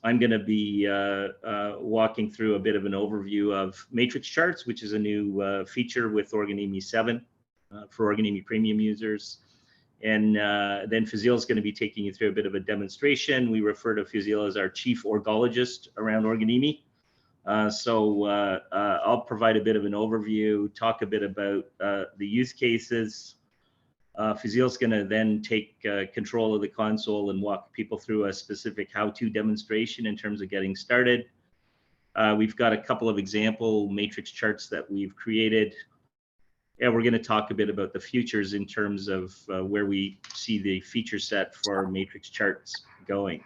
I'm going to be walking through a bit of an overview of matrix charts, which is a new feature with Organimi 7 for Organimi Premium users. And then Fazil is going to be taking you through a bit of a demonstration. We refer to Fazil as our chief orgologist around Organimi. So I'll provide a bit of an overview, talk a bit about the use cases. Fazil's going to then take control of the console and walk people through a specific how-to demonstration in terms of getting started. We've got a couple of example matrix charts that we've created. And we're going to talk a bit about the futures in terms of where we see the feature set for matrix charts going.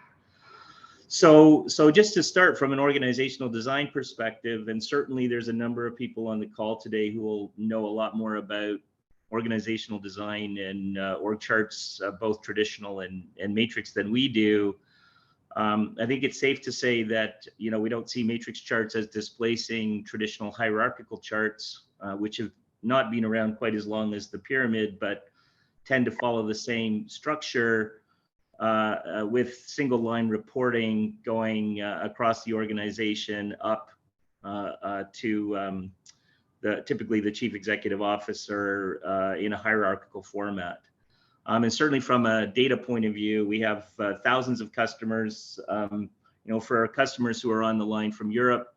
So just to start from an organizational design perspective, and certainly there's a number of people on the call today who will know a lot more about organizational design and org charts, both traditional and matrix than we do. I think it's safe to say that, you know, we don't see matrix charts as displacing traditional hierarchical charts, which have not been around quite as long as the pyramid, but tend to follow the same structure with single line reporting going across the organization up to typically the chief executive officer in a hierarchical format. And certainly from a data point of view, we have thousands of customers. You know, for our customers who are on the line from Europe,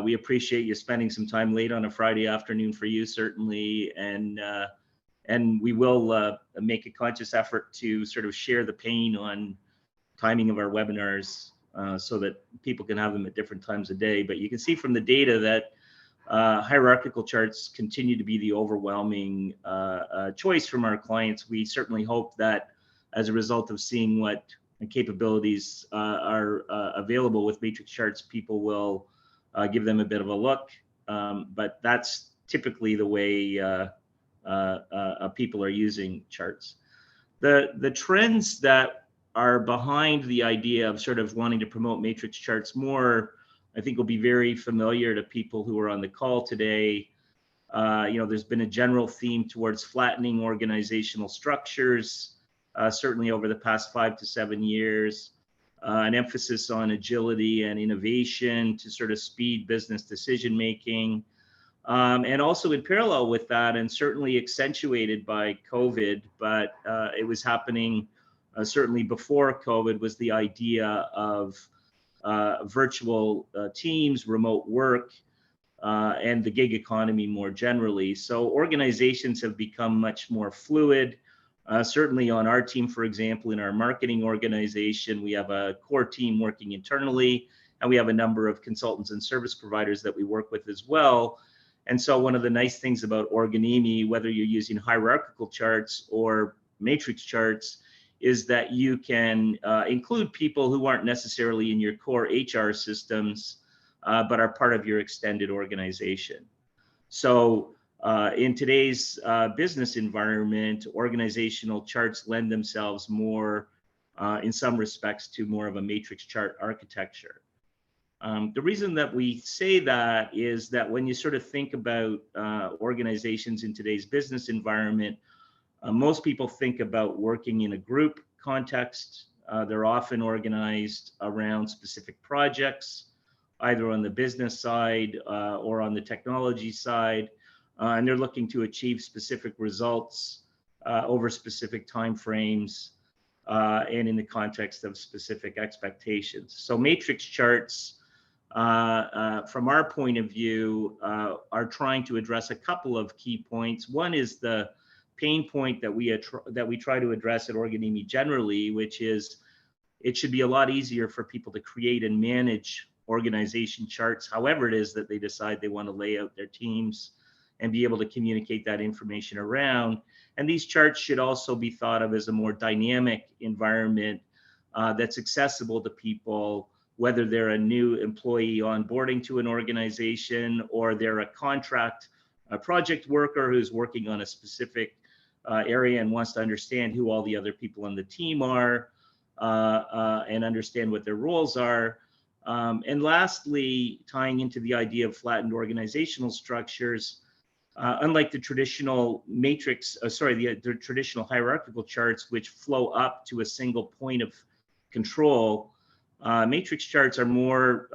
we appreciate you spending some time late on a Friday afternoon for you, certainly. And we will make a conscious effort to sort of share the pain on timing of our webinars so that people can have them at different times of day. But you can see from the data that hierarchical charts continue to be the overwhelming choice from our clients. We certainly hope that as a result of seeing what capabilities are available with matrix charts, people will give them a bit of a look. But that's typically the way people are using charts. The trends that are behind the idea of sort of wanting to promote matrix charts more, I think will be very familiar to people who are on the call today. You know, there's been a general theme towards flattening organizational structures, certainly over the past 5 to 7 years, an emphasis on agility and innovation to sort of speed business decision making. And also in parallel with that, and certainly accentuated by COVID, but it was happening certainly before COVID, was the idea of virtual teams, remote work, and the gig economy more generally. So organizations have become much more fluid. Certainly on our team, for example, in our marketing organization, we have a core team working internally, and we have a number of consultants and service providers that we work with as well. And so one of the nice things about Organimi, whether you're using hierarchical charts or matrix charts, is that you can include people who aren't necessarily in your core HR systems, but are part of your extended organization. So in today's business environment, organizational charts lend themselves more, in some respects, to more of a matrix chart architecture. The reason that we say that is that when you sort of think about organizations in today's business environment, most people think about working in a group context. They're often organized around specific projects, either on the business side or on the technology side, and they're looking to achieve specific results over specific timeframes and in the context of specific expectations. So matrix charts, from our point of view, are trying to address a couple of key points. One is the pain point that we try to address at Organimi generally, which is it should be a lot easier for people to create and manage organization charts, however it is that they decide they want to lay out their teams and be able to communicate that information around. And these charts should also be thought of as a more dynamic environment that's accessible to people, whether they're a new employee onboarding to an organization or they're a project worker who's working on a specific area and wants to understand who all the other people on the team are and understand what their roles are. And lastly, tying into the idea of flattened organizational structures, unlike the traditional matrix, the traditional hierarchical charts, which flow up to a single point of control, Matrix charts are more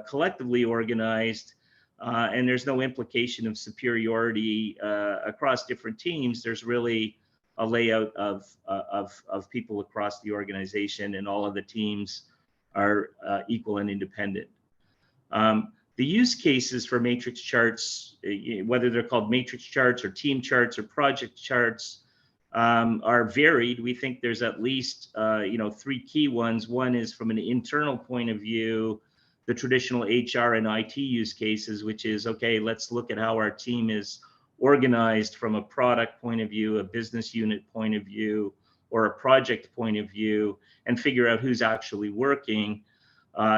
collectively organized, and there's no implication of superiority across different teams. There's really a layout of people across the organization, and all of the teams are equal and independent. The use cases for matrix charts, whether they're called matrix charts or team charts or project charts, are varied. We think there's at least three key ones. One is from an internal point of view, the traditional HR and IT use cases, which is, okay, let's look at how our team is organized from a product point of view, a business unit point of view, or a project point of view, and figure out who's actually working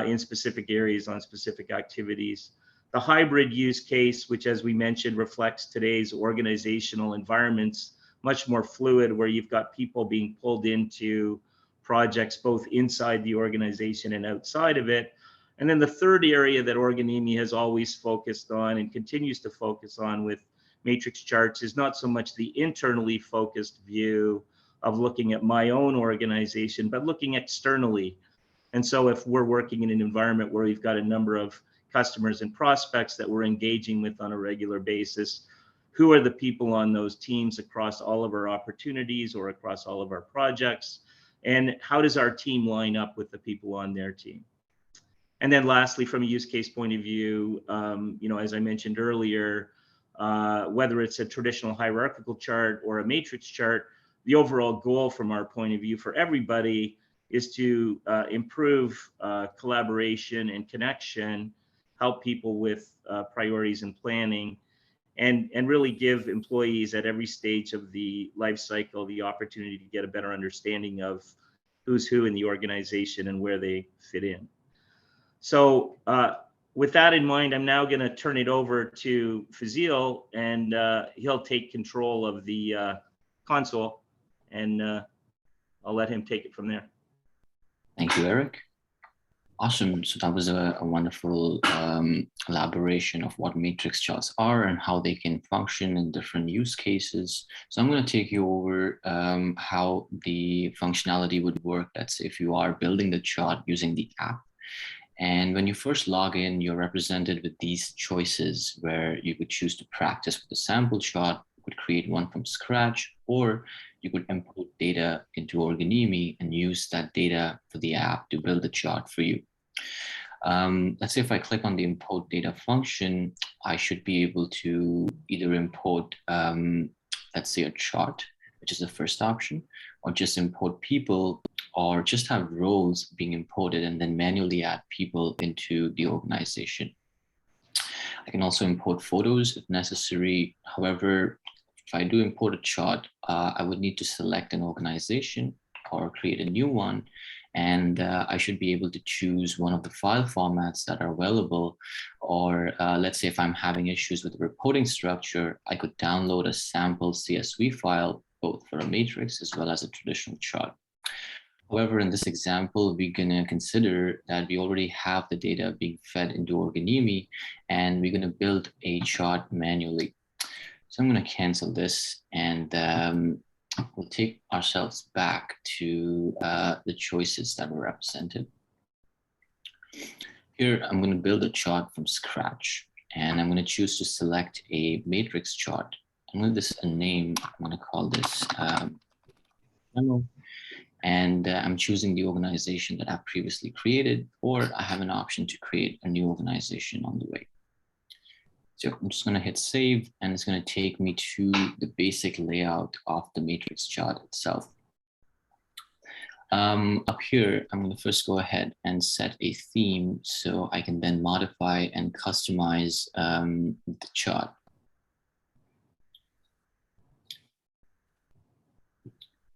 in specific areas on specific activities. The hybrid use case, which as we mentioned, reflects today's organizational environments, much more fluid, where you've got people being pulled into projects both inside the organization and outside of it. And then the third area that Organimi has always focused on and continues to focus on with matrix charts is not so much the internally focused view of looking at my own organization, but looking externally. And so if we're working in an environment where we've got a number of customers and prospects that we're engaging with on a regular basis, who are the people on those teams across all of our opportunities or across all of our projects? And how does our team line up with the people on their team? And then lastly, from a use case point of view, as I mentioned earlier, whether it's a traditional hierarchical chart or a matrix chart, the overall goal from our point of view for everybody is to improve collaboration and connection, help people with priorities and planning, and really give employees at every stage of the life cycle the opportunity to get a better understanding of who's who in the organization and where they fit in. So with that in mind, I'm now going to turn it over to Fazil, and he'll take control of the console, and I'll let him take it from there. Thank you, Eric. Awesome. So that was a wonderful elaboration of what matrix charts are and how they can function in different use cases. So I'm going to take you over how the functionality would work. Let's say if you are building the chart using the app. And when you first log in, you're represented with these choices where you could choose to practice with a sample chart, you could create one from scratch, or you could import data into Organimi and use that data for the app to build the chart for you. Let's say if I click on the import data function, I should be able to either import, let's say a chart, which is the first option, or just import people, or just have roles being imported and then manually add people into the organization. I can also import photos if necessary. However, if I do import a chart, I would need to select an organization or create a new one. And I should be able to choose one of the file formats that are available. Or let's say if I'm having issues with the reporting structure, I could download a sample CSV file, both for a matrix as well as a traditional chart. However, in this example, we're going to consider that we already have the data being fed into Organimi, and we're going to build a chart manually. So I'm going to cancel this, and we'll take ourselves back to the choices that were represented. Here, I'm going to build a chart from scratch, and I'm going to choose to select a matrix chart. I'm going to give this a name. I'm going to call this demo. And I'm choosing the organization that I've previously created, or I have an option to create a new organization on the way. So I'm just going to hit save, and it's going to take me to the basic layout of the matrix chart itself. Up here, I'm going to first go ahead and set a theme so I can then modify and customize the chart.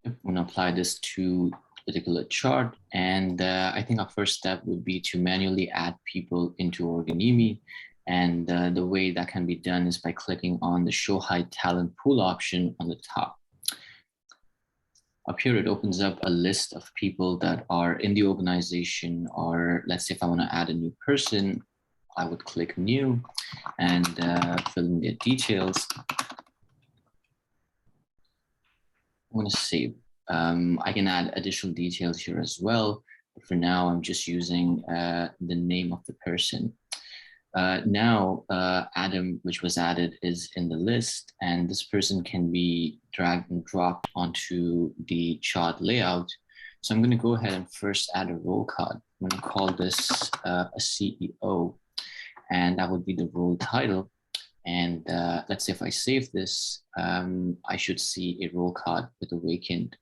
I'm going to apply this to a particular chart, and I think our first step would be to manually add people into Organimi. And the way that can be done is by clicking on the Show Hide Talent Pool option on the top. Up here, it opens up a list of people that are in the organization, or let's say if I want to add a new person, I would click New and fill in their details. I'm going to save. I can add additional details here as well, For now, I'm just using the name of the person. Now, Adam, which was added, is in the list, and this person can be dragged and dropped onto the chart layout. So I'm going to go ahead and first add a role card. I'm going to call this a CEO, and that would be the role title. And let's say if I save this, I should see a role card with a vacant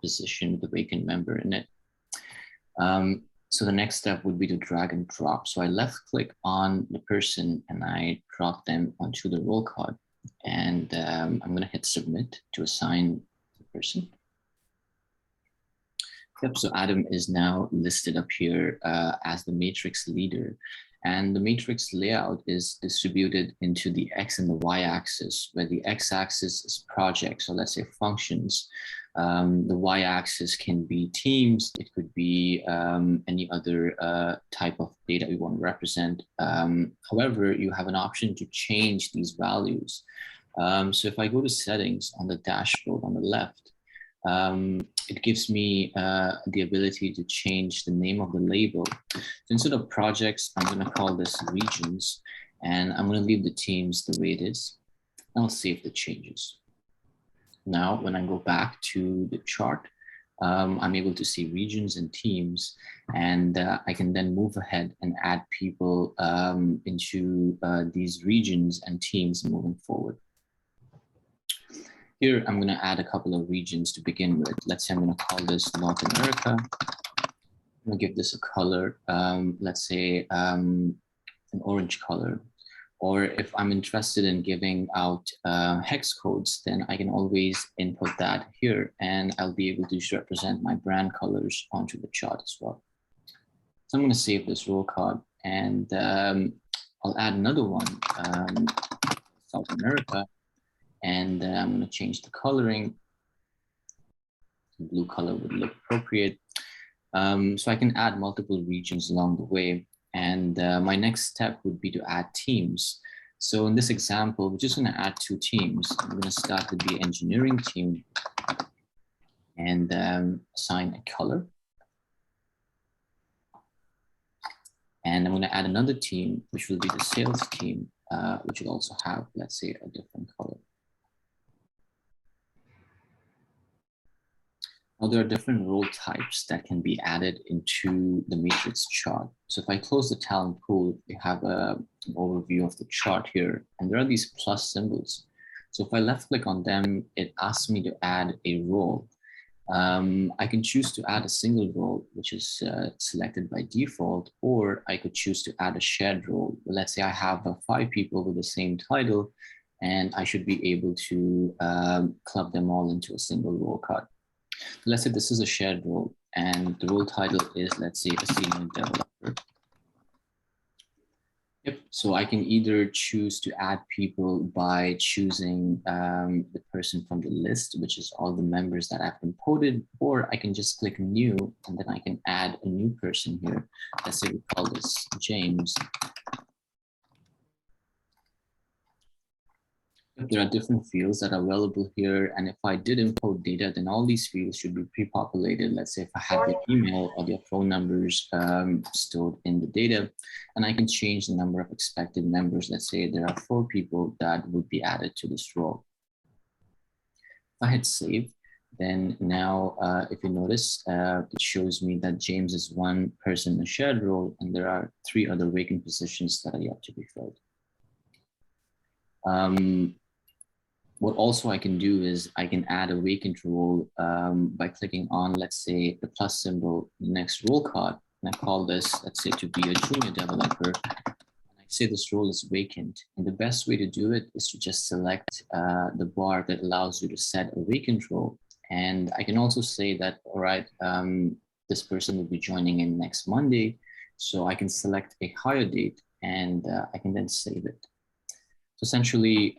position, with a vacant member in it. So the next step would be to drag and drop. So I left click on the person and I drop them onto the role card. And I'm going to hit submit to assign the person. Yep, so Adam is now listed up here as the matrix leader. And the matrix layout is distributed into the X and the Y axis, where the X axis is projects, so let's say functions. The Y axis can be teams. It could be any other type of data we want to represent. However, you have an option to change these values. So if I go to settings on the dashboard on the left, it gives me the ability to change the name of the label. So instead of projects, I'm going to call this regions, and I'm going to leave the teams the way it is. I'll save the changes. Now, when I go back to the chart, I'm able to see regions and teams, and I can then move ahead and add people into these regions and teams moving forward. Here, I'm going to add a couple of regions to begin with. Let's say I'm going to call this North America. I'm going to give this a color, let's say an orange color. Or if I'm interested in giving out hex codes, then I can always input that here and I'll be able to represent my brand colors onto the chart as well. So I'm going to save this role card and I'll add another one, South America. And I'm going to change the coloring. Blue color would look appropriate. So I can add multiple regions along the way. And my next step would be to add teams. So in this example, we're just going to add 2 teams. I'm going to start with the engineering team and assign a color. And I'm going to add another team, which will be the sales team, which will also have, let's say, a different color. Now, there are different role types that can be added into the matrix chart. So if I close the talent pool, we have an overview of the chart here, and there are these plus symbols. So if I left click on them, it asks me to add a role. I can choose to add a single role, which is selected by default, or I could choose to add a shared role. Let's say I have 5 people with the same title, and I should be able to club them all into a single role card. Let's say this is a shared role and the role title is, let's say, a senior developer. Yep. So I can either choose to add people by choosing the person from the list, which is all the members that I've imported, or I can just click new and then I can add a new person here. Let's say we call this James. There are different fields that are available here. And if I did import data, then all these fields should be pre-populated. Let's say if I had their email or their phone numbers stored in the data, and I can change the number of expected members. Let's say there are 4 people that would be added to this role. If I hit save, then now if you notice, it shows me that James is 1 person in a shared role, and there are 3 other vacant positions that are yet to be filled. What also I can do is I can add a vacant role by clicking on, let's say, the plus symbol next role card. And I call this, let's say, to be a junior developer. And I say this role is vacant. And the best way to do it is to just select the bar that allows you to set a vacant role. And I can also say that, all right, this person will be joining in next Monday. So I can select a hire date and I can then save it. So essentially,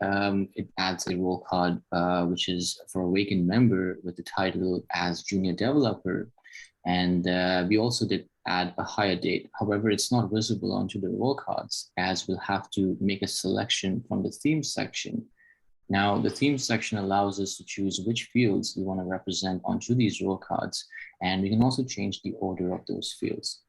it adds a role card, which is for a vacant member with the title as junior developer. And we also did add a hire date. However, it's not visible onto the role cards, as we'll have to make a selection from the theme section Now, the theme section allows us to choose which fields we want to represent onto these role cards, and we can also change the order of those fields.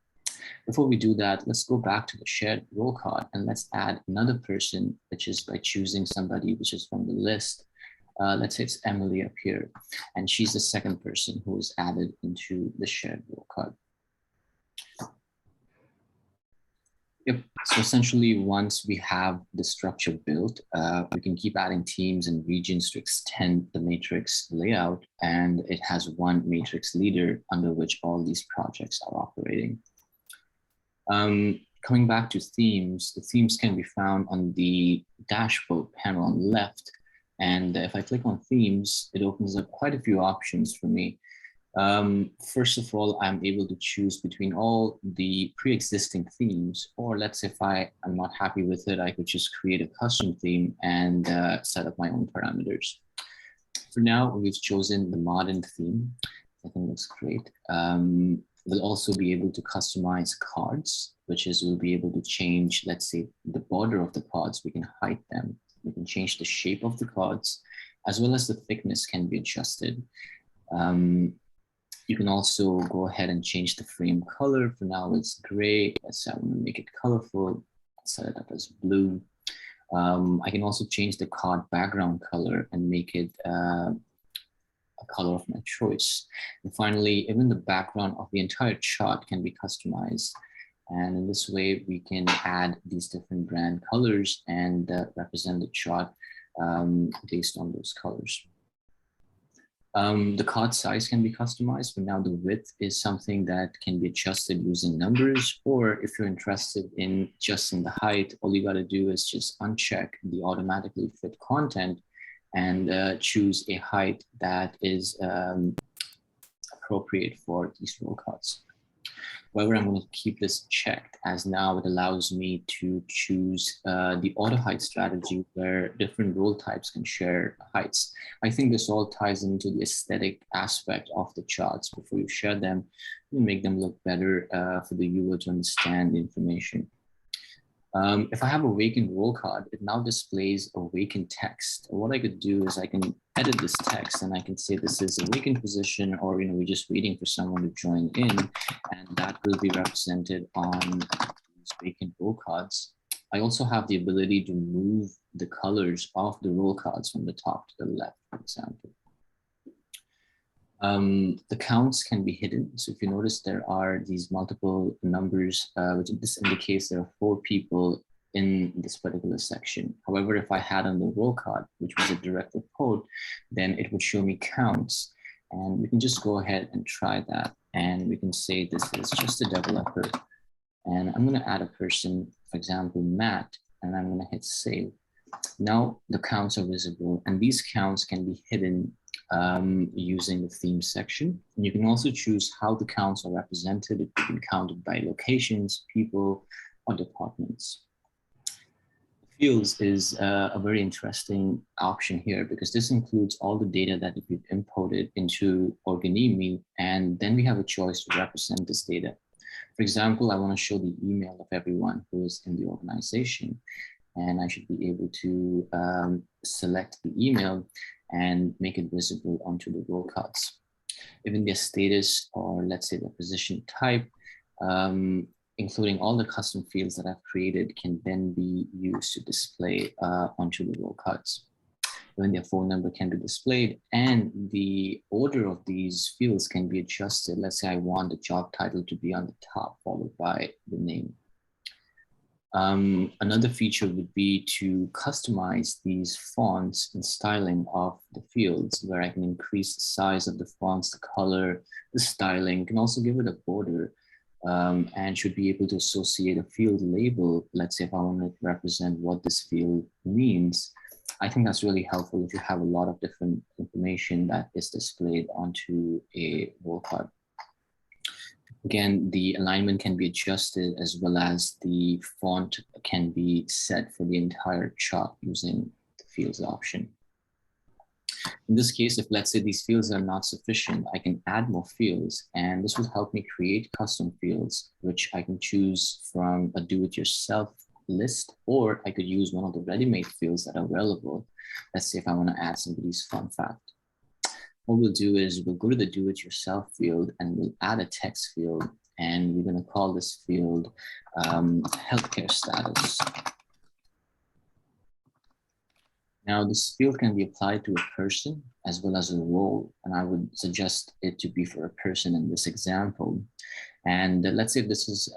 Before we do that, let's go back to the shared role card and let's add another person, which is by choosing somebody which is from the list. Let's say it's Emily up here, and she's the second person who is added into the shared role card. Yep. So essentially, once we have the structure built, we can keep adding teams and regions to extend the matrix layout, and it has one matrix leader under which all these projects are operating. Coming back to themes, the themes can be found on the dashboard panel on the left. And if I click on themes, it opens up quite a few options for me. First of all, I'm able to choose between all the pre-existing themes, or let's say if I am not happy with it, I could just create a custom theme and set up my own parameters. For now, we've chosen the modern theme. I think looks great. We'll also be able to customize cards, which is we'll be able to change, let's say, the border of the cards. We can hide them. We can change the shape of the cards, as well as the thickness can be adjusted. You can also go ahead and change the frame color. For now, it's gray. Let's say I want to make it colorful. Set it up as blue. I can also change the card background color and make it a color of my choice. And finally, even the background of the entire chart can be customized. And in this way, we can add these different brand colors and represent the chart based on those colors. The card size can be customized, but now the width is something that can be adjusted using numbers, or if you're interested in adjusting the height, all you got to do is just uncheck the automatically fit content and choose a height that is appropriate for these role cards. However, I'm going to keep this checked, as now it allows me to choose the auto height strategy where different role types can share heights. I think this all ties into the aesthetic aspect of the charts. Before you share them, you make them look better for the viewer to understand the information. If I have a vacant role card, it now displays a vacant text. What I could do is I can edit this text and I can say this is a vacant position, or we're just waiting for someone to join in, and that will be represented on these vacant role cards. I also have the ability to move the colors of the role cards from the top to the left, for example. The counts can be hidden. So if you notice, there are these multiple numbers, which this indicates there are 4 people in this particular section. However, if I had on the role card, which was a direct report, then it would show me counts. And we can just go ahead and try that. And we can say this is just a developer. And I'm going to add a person, for example, Matt, and I'm going to hit save. Now the counts are visible, and these counts can be hidden using the theme section. And you can also choose how the counts are represented. It can be counted by locations, people, or departments. Fields is a very interesting option here, because this includes all the data that we've imported into Organimi, and then we have a choice to represent this data. For example, I want to show the email of everyone who is in the organization, and I should be able to select the email and make it visible onto the role cards. Even their status, or let's say the position type, including all the custom fields that I've created, can then be used to display onto the role cards. Even their phone number can be displayed, and the order of these fields can be adjusted. Let's say I want the job title to be on the top, followed by the name. Another feature would be to customize these fonts and styling of the fields, where I can increase the size of the fonts, the color, the styling. Can also give it a border, and should be able to associate a field label. Let's say if I want to represent what this field means, I think that's really helpful if you have a lot of different information that is displayed onto a role card. Again, the alignment can be adjusted, as well as the font can be set for the entire chart using the fields option. In this case, if let's say these fields are not sufficient, I can add more fields, and this will help me create custom fields, which I can choose from a do-it-yourself list, or I could use one of the ready-made fields that are available. Let's say if I want to add somebody's fun fact. What we'll do is we'll go to the do-it-yourself field and we'll add a text field, and we're going to call this field healthcare status. Now, this field can be applied to a person as well as a role, and I would suggest it to be for a person in this example. And let's say this is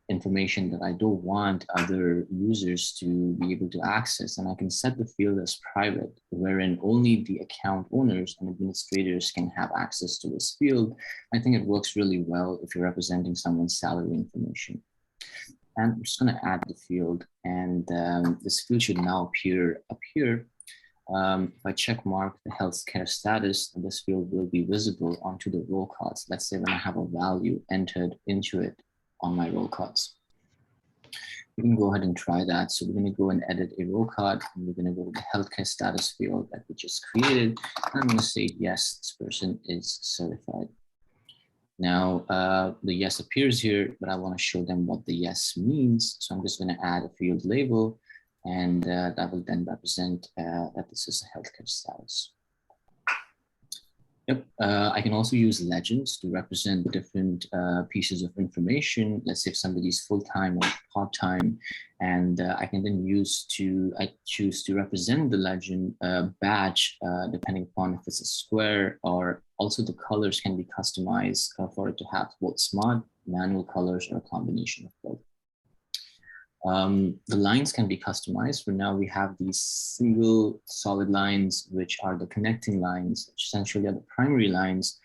information that I don't want other users to be able to access, and I can set the field as private, wherein only the account owners and administrators can have access to this field. I think it works really well if you're representing someone's salary information. And I'm just going to add the field, and this field should now appear up here. If I check mark the healthcare status, this field will be visible onto the roll cards. Let's say when I have a value entered into it on my roll cards. We can go ahead and try that. So we're going to go and edit a roll card, and we're going to go to the healthcare status field that we just created. And I'm going to say, yes, this person is certified. Now, the yes appears here, but I want to show them what the yes means. So I'm just going to add a field label, and that will then represent that this is a healthcare status. Yep, I can also use legends to represent different pieces of information. Let's say if somebody's full-time or part-time, and I can then choose to represent the legend badge, depending upon if it's a square, or also the colors can be customized for it to have both smart, manual colors, or a combination of both. The lines can be customized. For now, we have these single solid lines, which are the connecting lines, which essentially are the primary lines.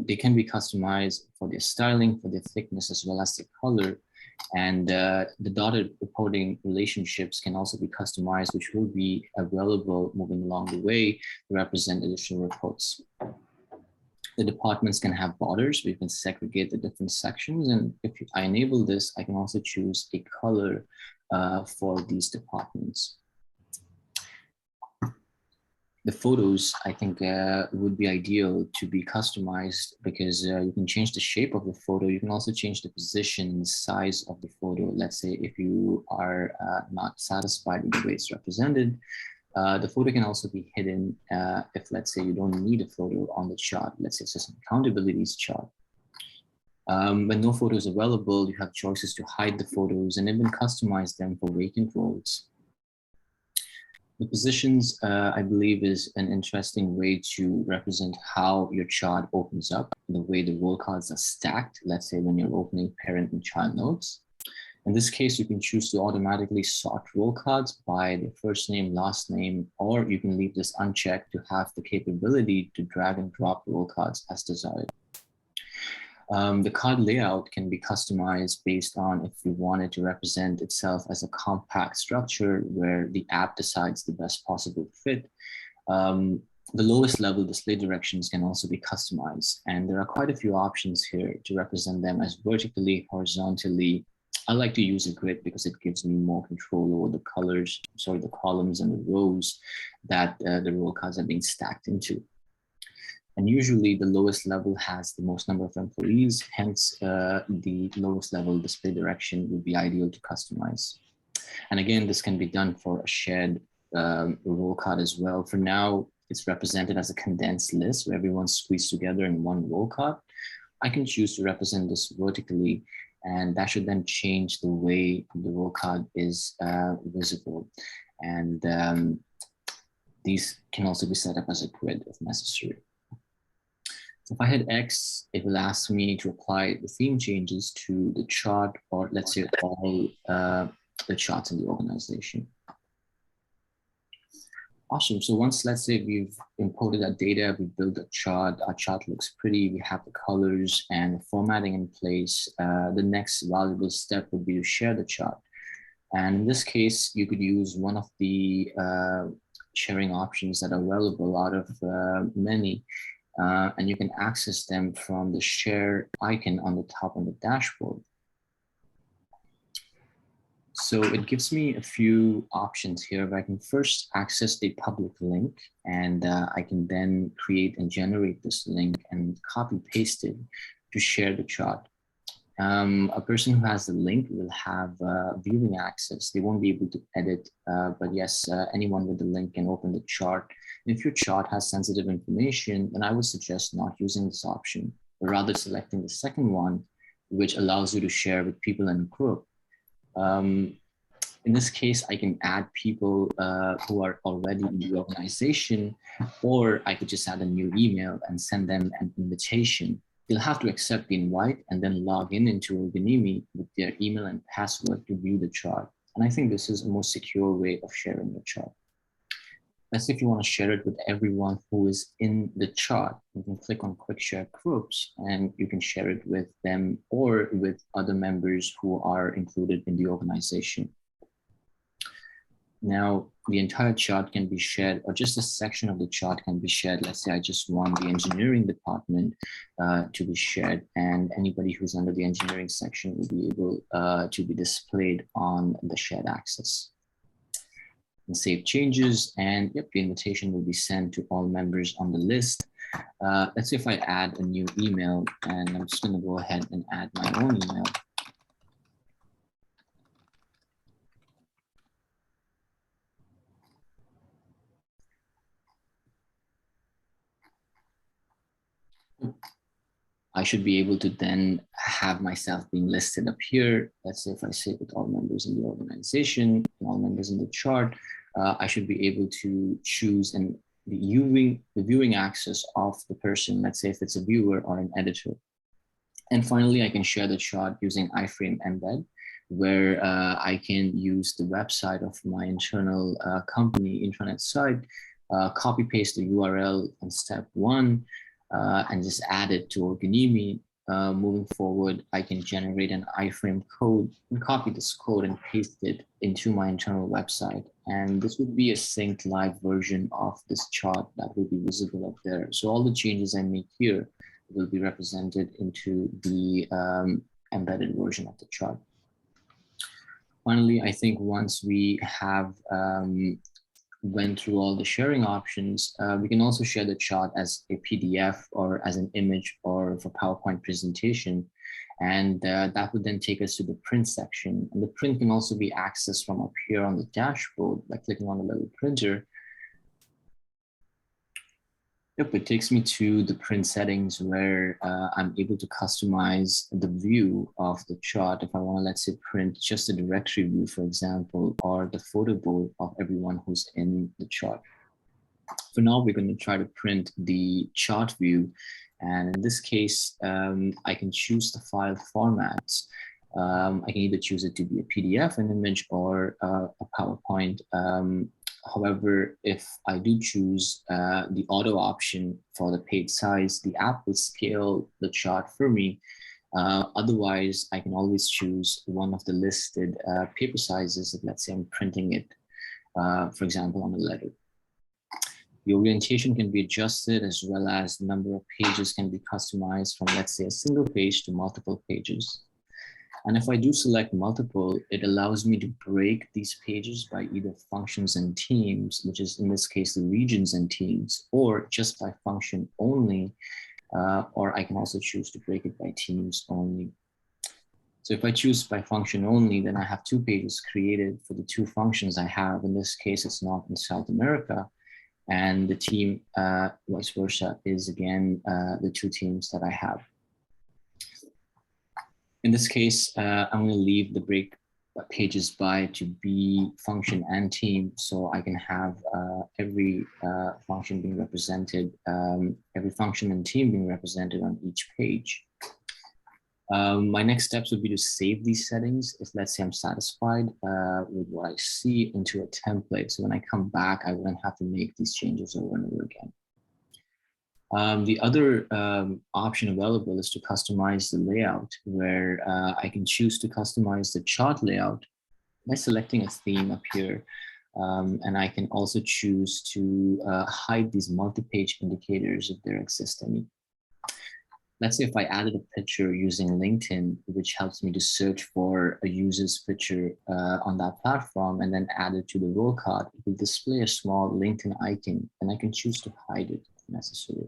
They can be customized for their styling, for their thickness, as well as their color. And the dotted reporting relationships can also be customized, which will be available moving along the way to represent additional reports. The departments can have borders. We can segregate the different sections. And if I enable this, I can also choose a color for these departments. The photos, I think, would be ideal to be customized because you can change the shape of the photo. You can also change the position and the size of the photo. Let's say if you are not satisfied with the way it's represented, the photo can also be hidden if, let's say, you don't need a photo on the chart. Let's say it's just an accountabilities chart. When no photo is available, you have choices to hide the photos and even customize them for vacant roles. The positions, I believe, is an interesting way to represent how your chart opens up, the way the roll cards are stacked. Let's say when you're opening parent and child notes. In this case, you can choose to automatically sort roll cards by the first name, last name, or you can leave this unchecked to have the capability to drag and drop roll cards as desired. The card layout can be customized based on if you want it to represent itself as a compact structure where the app decides the best possible fit. The lowest level display directions can also be customized, and there are quite a few options here to represent them as vertically, horizontally. I like to use a grid because it gives me more control over the colors, the columns and the rows that the roll cards are being stacked into. And usually the lowest level has the most number of employees, hence the lowest level display direction would be ideal to customize. And again, this can be done for a shared roll card as well. For now, it's represented as a condensed list where everyone's squeezed together in one roll card. I can choose to represent this vertically, and that should then change the way the roll card is visible. And these can also be set up as a grid if necessary. So if I hit X, it will ask me to apply the theme changes to the chart, or let's say all the charts in the organization. Awesome. So once, let's say we've imported that data, we built a chart, our chart looks pretty, we have the colors and the formatting in place. The next valuable step would be to share the chart. And in this case, you could use one of the sharing options that are available out of many, and you can access them from the share icon on the top of the dashboard. So it gives me a few options here where I can first access the public link, and I can then create and generate this link and copy paste it to share the chart. A person who has the link will have viewing access. They won't be able to edit, but yes, anyone with the link can open the chart. And if your chart has sensitive information, then I would suggest not using this option, but rather selecting the second one, which allows you to share with people in a group. In this case, I can add people who are already in the organization, or I could just add a new email and send them an invitation. They'll have to accept the invite and then log in into Organimi with their email and password to view the chart. And I think this is a more secure way of sharing the chart. Let's say if you want to share it with everyone who is in the chart, you can click on Quick Share Groups and you can share it with them or with other members who are included in the organization. Now, the entire chart can be shared, or just a section of the chart can be shared. Let's say I just want the engineering department to be shared, and anybody who's under the engineering section will be able to be displayed on the shared access. And save changes, and yep, the invitation will be sent to all members on the list. Let's say if I add a new email, and I'm just going to go ahead and add my own email. I should be able to then have myself being listed up here. Let's say if I say with all members in the organization, and all members in the chart, I should be able to choose and the viewing access of the person. Let's say if it's a viewer or an editor. And finally, I can share the chart using iframe embed, where I can use the website of my internal company intranet site, copy paste the URL in step 1, and just add it to Organimi. Moving forward, I can generate an iframe code and copy this code and paste it into my internal website. And this would be a synced live version of this chart that will be visible up there. So all the changes I make here will be represented into the embedded version of the chart. Finally, I think once we have went through all the sharing options, we can also share the chart as a PDF or as an image or for PowerPoint presentation. And that would then take us to the print section. And the print can also be accessed from up here on the dashboard by clicking on the little printer. Yep, it takes me to the print settings where I'm able to customize the view of the chart. If I want to, let's say, print just a directory view, for example, or the photo board of everyone who's in the chart. For now, we're going to try to print the chart view. And in this case, I can choose the file formats. I can either choose it to be a PDF, an image, or a PowerPoint. However, if I do choose the auto option for the page size, the app will scale the chart for me. Otherwise, I can always choose one of the listed paper sizes if, let's say, I'm printing it, for example, on a letter. The orientation can be adjusted, as well as the number of pages can be customized from, let's say, a single page to multiple pages. And if I do select multiple, it allows me to break these pages by either functions and teams, which is in this case, the regions and teams, or just by function only, or I can also choose to break it by teams only. So if I choose by function only, then I have 2 pages created for the 2 functions I have. In this case, it's North and South America. And the team, vice versa, is again the 2 teams that I have. In this case, I'm going to leave the break pages by to be function and team, so I can have every function being represented, every function and team being represented on each page. My next steps would be to save these settings if, let's say, I'm satisfied with what I see, into a template. So when I come back, I wouldn't have to make these changes over and over again. The other option available is to customize the layout, where I can choose to customize the chart layout by selecting a theme up here. And I can also choose to hide these multi-page indicators if there exist any. Let's say if I added a picture using LinkedIn, which helps me to search for a user's picture on that platform and then add it to the roll card, it will display a small LinkedIn icon, and I can choose to hide it if necessary.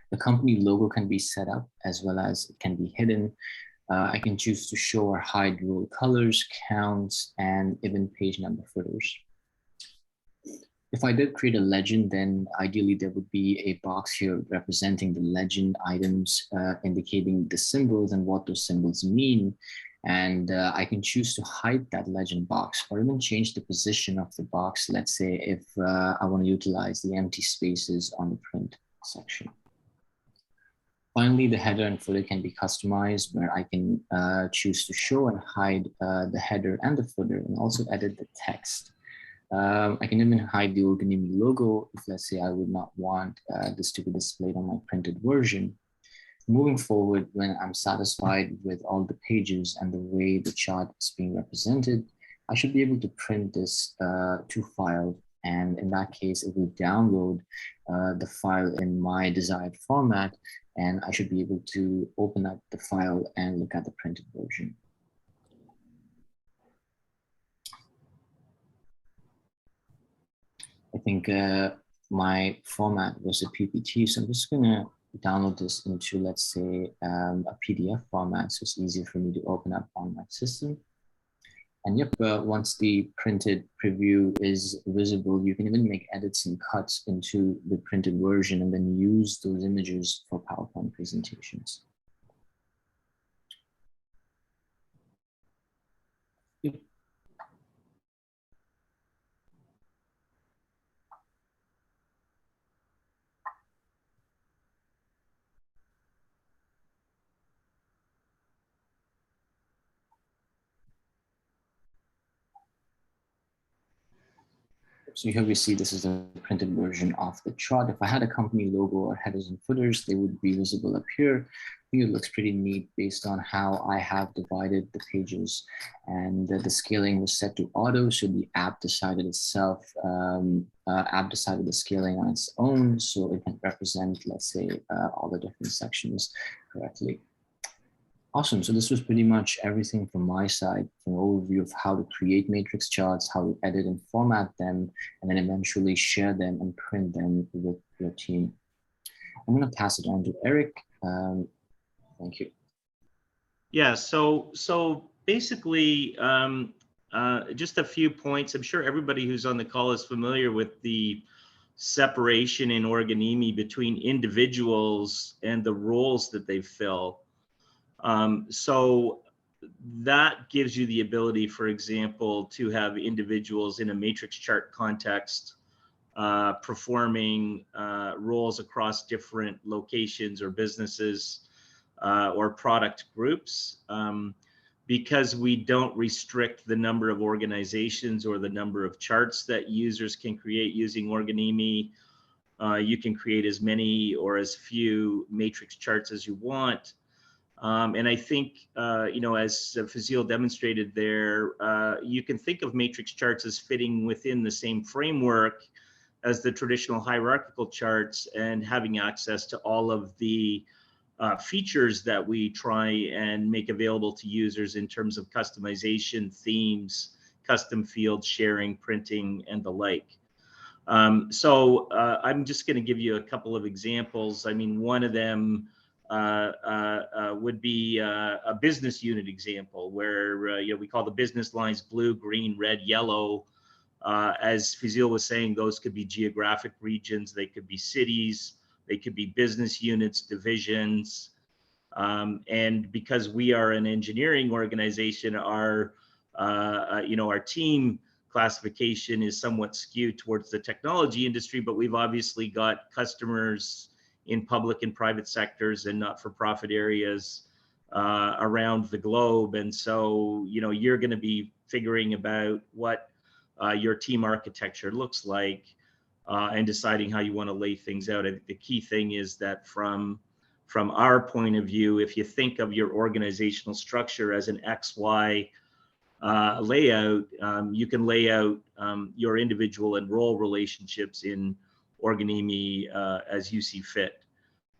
The company logo can be set up, as well as it can be hidden. I can choose to show or hide role colors, counts, and even page number footers. If I did create a legend, then ideally there would be a box here representing the legend items, indicating the symbols and what those symbols mean. And I can choose to hide that legend box or even change the position of the box. Let's say if I want to utilize the empty spaces on the print section. Finally, the header and footer can be customized where I can choose to show and hide the header and the footer and also edit the text. I can even hide the Organimi logo if, let's say, I would not want this to be displayed on my printed version. Moving forward, when I'm satisfied with all the pages and the way the chart is being represented, I should be able to print this to file. And in that case, it will download the file in my desired format, and I should be able to open up the file and look at the printed version. I think my format was a PPT, so I'm just gonna download this into, let's say, a PDF format, so it's easier for me to open up on my system. And yep, once the printed preview is visible, you can even make edits and cuts into the printed version and then use those images for PowerPoint presentations. Yep. So here we see this is the printed version of the chart. If I had a company logo or headers and footers, they would be visible up here. I think it looks pretty neat based on how I have divided the pages, and the scaling was set to auto. So the app decided itself, app decided the scaling on its own. So it can represent, let's say, all the different sections correctly. Awesome. So this was pretty much everything from my side, an overview of how to create matrix charts, how to edit and format them, and then eventually share them and print them with your team. I'm going to pass it on to Eric. Thank you. Yeah, so basically, just a few points. I'm sure everybody who's on the call is familiar with the separation in Organimi between individuals and the roles that they fill. So that gives you the ability, for example, to have individuals in a matrix chart context performing roles across different locations or businesses or product groups. Because we don't restrict the number of organizations or the number of charts that users can create using Organimi, you can create as many or as few matrix charts as you want. And I think, as Fazil demonstrated there, you can think of matrix charts as fitting within the same framework as the traditional hierarchical charts and having access to all of the features that we try and make available to users in terms of customization, themes, custom fields, sharing, printing, and the like. So I'm just going to give you a couple of examples. I mean, one of them would be a business unit example where we call the business lines blue, green, red, yellow. As Fazil was saying, those could be geographic regions, they could be cities, they could be business units, divisions. And because we are an engineering organization, our team classification is somewhat skewed towards the technology industry, but we've obviously got customers in public and private sectors and not-for-profit areas around the globe. And so, you're going to be figuring about what your team architecture looks like and deciding how you want to lay things out. I think the key thing is that from our point of view, if you think of your organizational structure as an XY layout, you can lay out your individual and role relationships in Organimi as you see fit.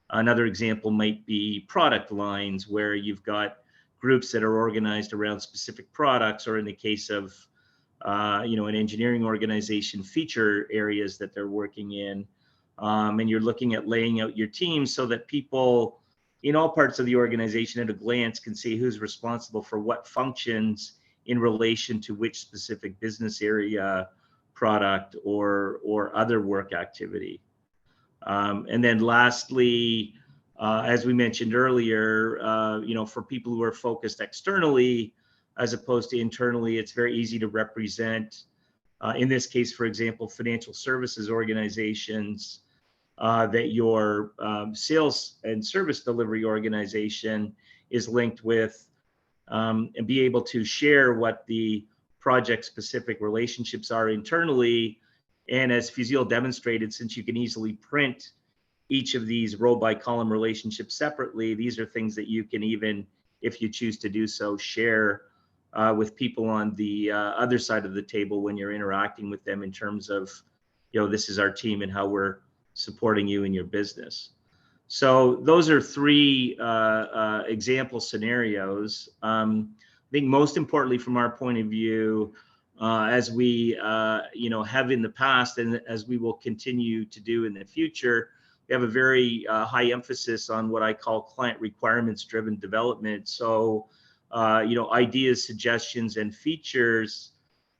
Another example might be product lines where you've got groups that are organized around specific products, or in the case of an engineering organization, feature areas that they're working in. And you're looking at laying out your team so that people in all parts of the organization at a glance can see who's responsible for what functions in relation to which specific business area, product, or other work activity. And then lastly, as we mentioned earlier, for people who are focused externally as opposed to internally, it's very easy to represent, in this case, for example, financial services organizations, that your sales and service delivery organization is linked with, and be able to share what the project-specific relationships are internally. And as Fusiel demonstrated, since you can easily print each of these row by column relationships separately, these are things that you can, even if you choose to do so, share with people on the other side of the table when you're interacting with them in terms of, this is our team and how we're supporting you in your business. So those are three example scenarios. I think most importantly from our point of view, as we have in the past and as we will continue to do in the future, we have a very high emphasis on what I call client requirements driven development. So ideas, suggestions, and features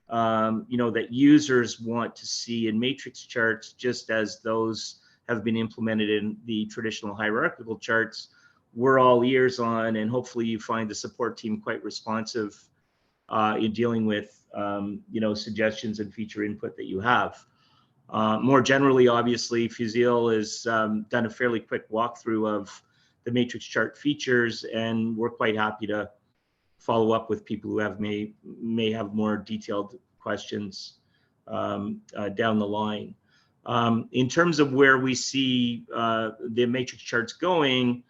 that users want to see in matrix charts, just as those have been implemented in the traditional hierarchical charts, we're all ears on, and hopefully you find the support team quite responsive in dealing with suggestions and feature input that you have. More generally, obviously, Fusiel has done a fairly quick walkthrough of the matrix chart features, and we're quite happy to follow up with people who may have more detailed questions down the line. In terms of where we see the matrix charts going,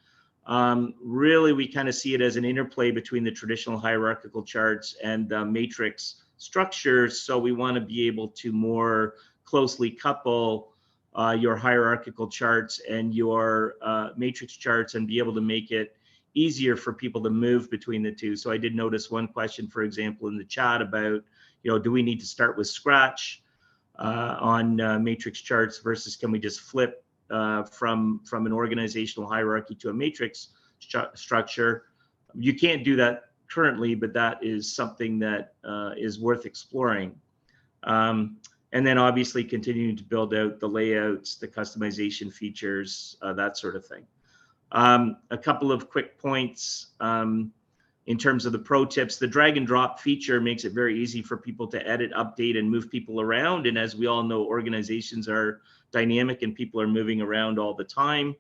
really we kind of see it as an interplay between the traditional hierarchical charts and the matrix structures. So we want to be able to more closely couple your hierarchical charts and your matrix charts and be able to make it easier for people to move between the two. So I did notice one question, for example, in the chat about, do we need to start with scratch on matrix charts versus can we just flip from an organizational hierarchy to a matrix structure? You can't do that currently, but that is something that is worth exploring. And then obviously continuing to build out the layouts, the customization features, that sort of thing. A couple of quick points in terms of the pro tips. The drag and drop feature makes it very easy for people to edit, update, and move people around. And as we all know, organizations are dynamic and people are moving around all the time.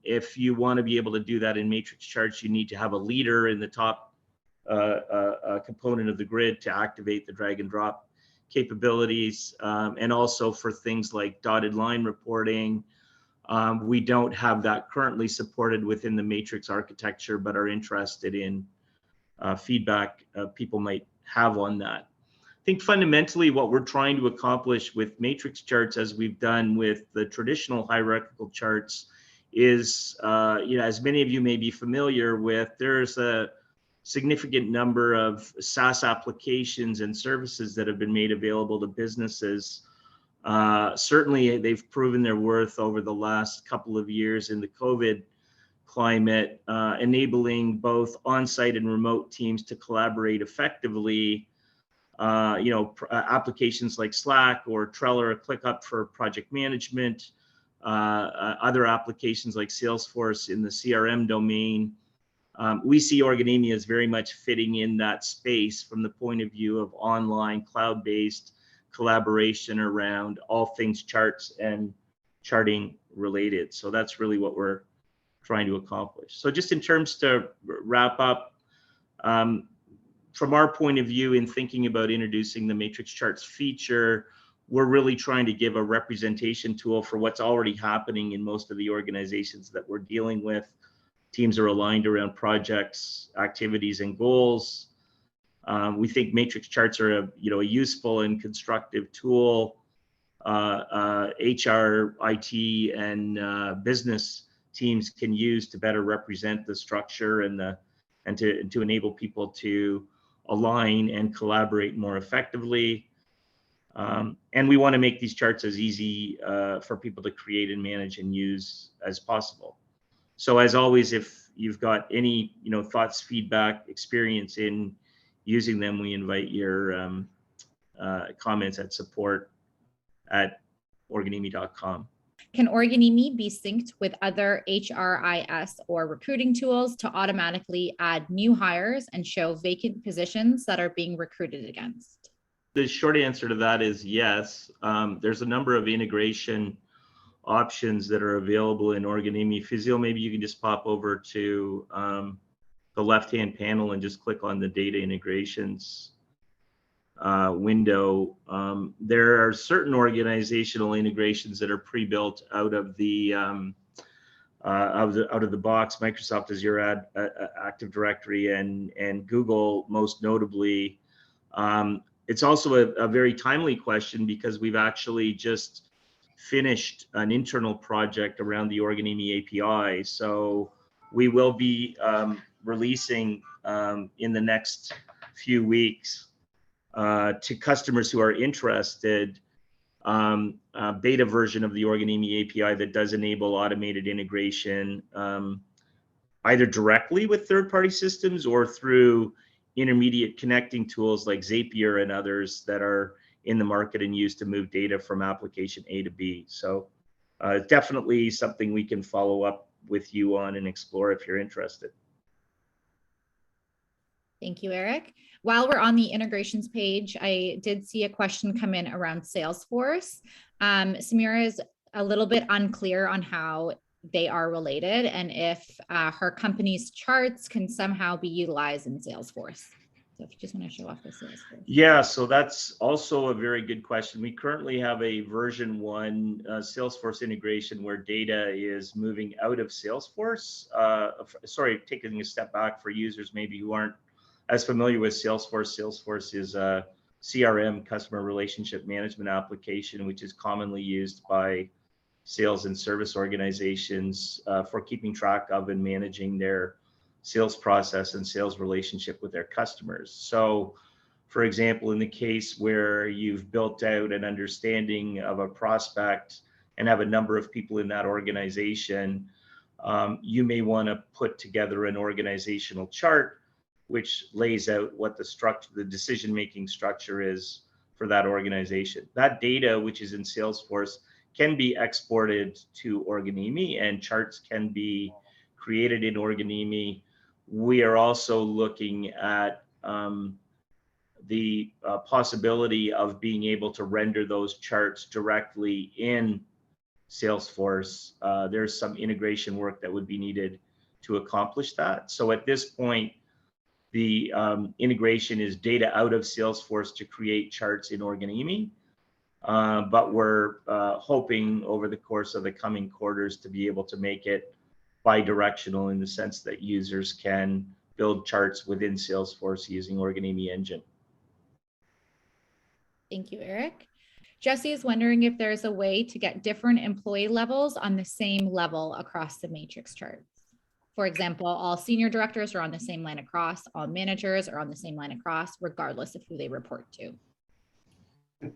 If you want to be able to do that in matrix charts, you need to have a leader in the top component of the grid to activate the drag and drop capabilities. And also for things like dotted line reporting, we don't have that currently supported within the matrix architecture, but are interested in feedback people might have on that. I think fundamentally what we're trying to accomplish with matrix charts, as we've done with the traditional hierarchical charts, is, as many of you may be familiar with, there's a significant number of SaaS applications and services that have been made available to businesses. Certainly, they've proven their worth over the last couple of years in the COVID climate, enabling both on-site and remote teams to collaborate effectively. Applications like Slack or Trello or ClickUp for project management, other applications like Salesforce in the CRM domain. We see Organimi as very much fitting in that space from the point of view of online cloud-based collaboration around all things charts and charting related. So that's really what we're trying to accomplish. So just in terms to wrap up, from our point of view in thinking about introducing the matrix charts feature, we're really trying to give a representation tool for what's already happening in most of the organizations that we're dealing with. Teams are aligned around projects, activities, and goals. We think matrix charts are a useful and constructive tool. HR, IT, and business teams can use to better represent the structure and to enable people to align and collaborate more effectively. And we want to make these charts as easy for people to create and manage and use as possible. So as always, if you've got any, thoughts, feedback, experience in using them, we invite your comments at support@organimi.com. Can Organimi be synced with other HRIS or recruiting tools to automatically add new hires and show vacant positions that are being recruited against? The short answer to that is yes. There's a number of integration options that are available in Organimi. Physio, maybe you can just pop over to the left-hand panel and just click on the data integrations window. There are certain organizational integrations that are pre-built out of the box. Microsoft Azure Active Directory and Google most notably. It's also a very timely question because we've actually just finished an internal project around the Organimi API. So we will be releasing in the next few weeks to customers who are interested, a beta version of the Organimi API that does enable automated integration, either directly with third-party systems or through intermediate connecting tools like Zapier and others that are in the market and used to move data from application A to B. So definitely something we can follow up with you on and explore if you're interested. Thank you, Eric. While we're on the integrations page, I did see a question come in around Salesforce. Samira is a little bit unclear on how they are related and if her company's charts can somehow be utilized in Salesforce. So if you just want to show off the Salesforce. Yeah, so that's also a very good question. We currently have a version 1 Salesforce integration where data is moving out of Salesforce. Sorry, taking a step back for users maybe who aren't as familiar with Salesforce. Salesforce is a CRM, customer relationship management application, which is commonly used by sales and service organizations for keeping track of and managing their sales process and sales relationship with their customers. So, for example, in the case where you've built out an understanding of a prospect and have a number of people in that organization, you may want to put together an organizational chart which lays out what the decision-making structure is for that organization. That data, which is in Salesforce, can be exported to Organimi, and charts can be created in Organimi. We are also looking at the possibility of being able to render those charts directly in Salesforce. There's some integration work that would be needed to accomplish that. So at this point, the integration is data out of Salesforce to create charts in Organimi. But we're hoping over the course of the coming quarters to be able to make it bi-directional in the sense that users can build charts within Salesforce using Organimi Engine. Thank you, Eric. Jesse is wondering if there's a way to get different employee levels on the same level across the matrix charts. For example, all senior directors are on the same line across, all managers are on the same line across, regardless of who they report to.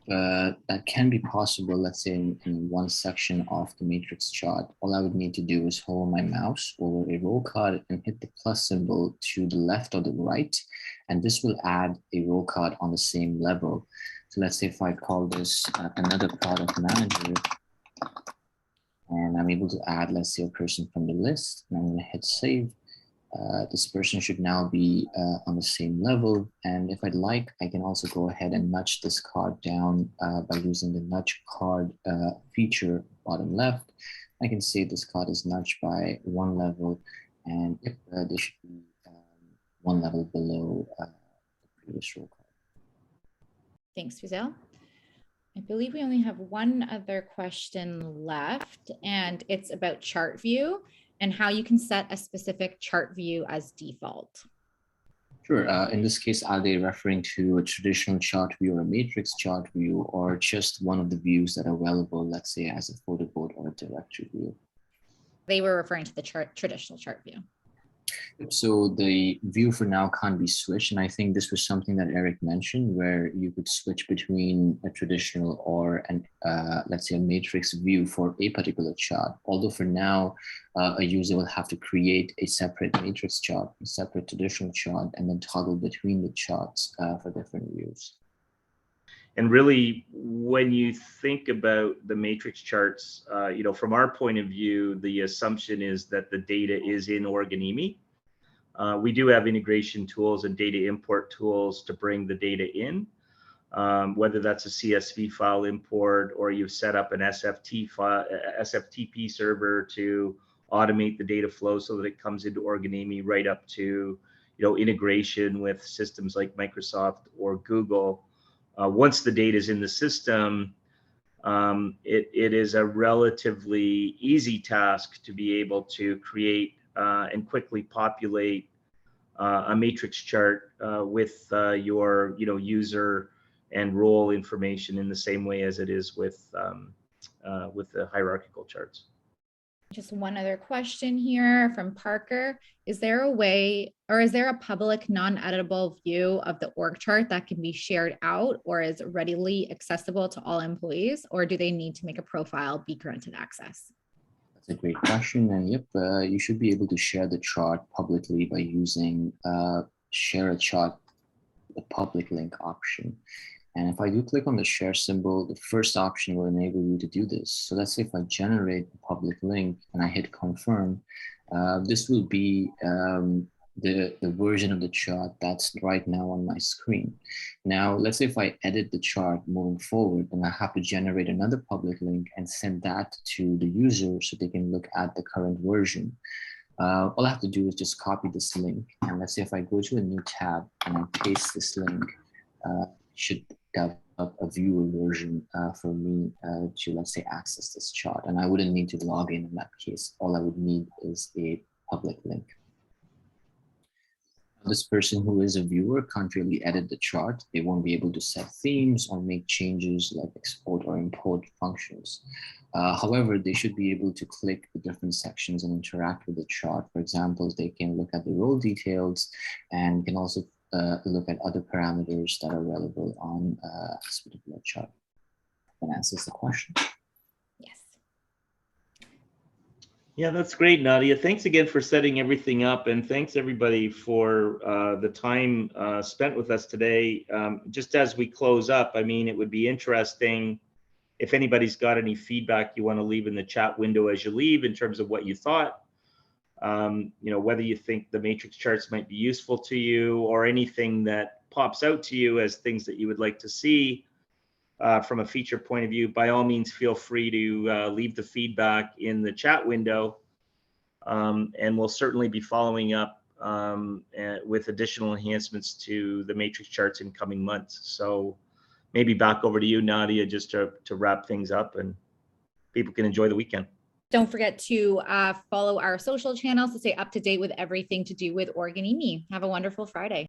That can be possible, let's say in one section of the matrix chart. All I would need to do is hold my mouse over a row card and hit the plus symbol to the left or the right, and this will add a row card on the same level. So let's say if I call this another product manager, and I'm able to add, let's say, a person from the list, and I'm going to hit save. This person should now be on the same level. And if I'd like, I can also go ahead and nudge this card down by using the nudge card feature bottom left. I can say this card is nudged by one level, and they should be one level below the previous row card. Thanks, Fuzel. I believe we only have one other question left, and it's about chart view and how you can set a specific chart view as default. Sure. In this case, are they referring to a traditional chart view or a matrix chart view, or just one of the views that are available, let's say, as a photo board or a directory view? They were referring to the traditional chart view. So the view for now can't be switched. And I think this was something that Eric mentioned, where you could switch between a traditional or let's say a matrix view for a particular chart. Although for now, a user will have to create a separate matrix chart, a separate traditional chart, and then toggle between the charts for different views. And really, when you think about the matrix charts, from our point of view, the assumption is that the data is in Organimi. We do have integration tools and data import tools to bring the data in, whether that's a CSV file import or you've set up an SFTP server to automate the data flow so that it comes into Organimi, right up to integration with systems like Microsoft or Google. Once the data is in the system, it is a relatively easy task to be able to create and quickly populate a matrix chart with your user and role information in the same way as it is with the hierarchical charts. Just one other question here from Parker. Is there a way, or is there a public non-editable view of the org chart that can be shared out or is readily accessible to all employees, or do they need to make a profile, be granted access? That's a great question. And yep, you should be able to share the chart publicly by using share a chart, the public link option. And if I do click on the share symbol, the first option will enable you to do this. So let's say if I generate a public link and I hit confirm, this will be the version of the chart that's right now on my screen. Now, let's say if I edit the chart moving forward, then I have to generate another public link and send that to the user so they can look at the current version. All I have to do is just copy this link. And let's say if I go to a new tab and I paste this link, should develop a viewer version for me to, let's say, access this chart. And I wouldn't need to log in that case. All I would need is a public link. This person who is a viewer can't really edit the chart. They won't be able to set themes or make changes like export or import functions. However, they should be able to click the different sections and interact with the chart. For example, they can look at the role details and can also look at other parameters that are available on this particular chart. That answers the question. Yes. Yeah, that's great, Nadia. Thanks again for setting everything up, and thanks everybody for the time spent with us today. Just as we close up, I mean, it would be interesting if anybody's got any feedback you want to leave in the chat window as you leave in terms of what you thought. Whether you think the matrix charts might be useful to you or anything that pops out to you as things that you would like to see from a feature point of view, by all means, feel free to leave the feedback in the chat window. And we'll certainly be following up with additional enhancements to the matrix charts in coming months. So maybe back over to you, Nadia, just to wrap things up and people can enjoy the weekend. Don't forget to follow our social channels to stay up to date with everything to do with Organimi. Have a wonderful Friday.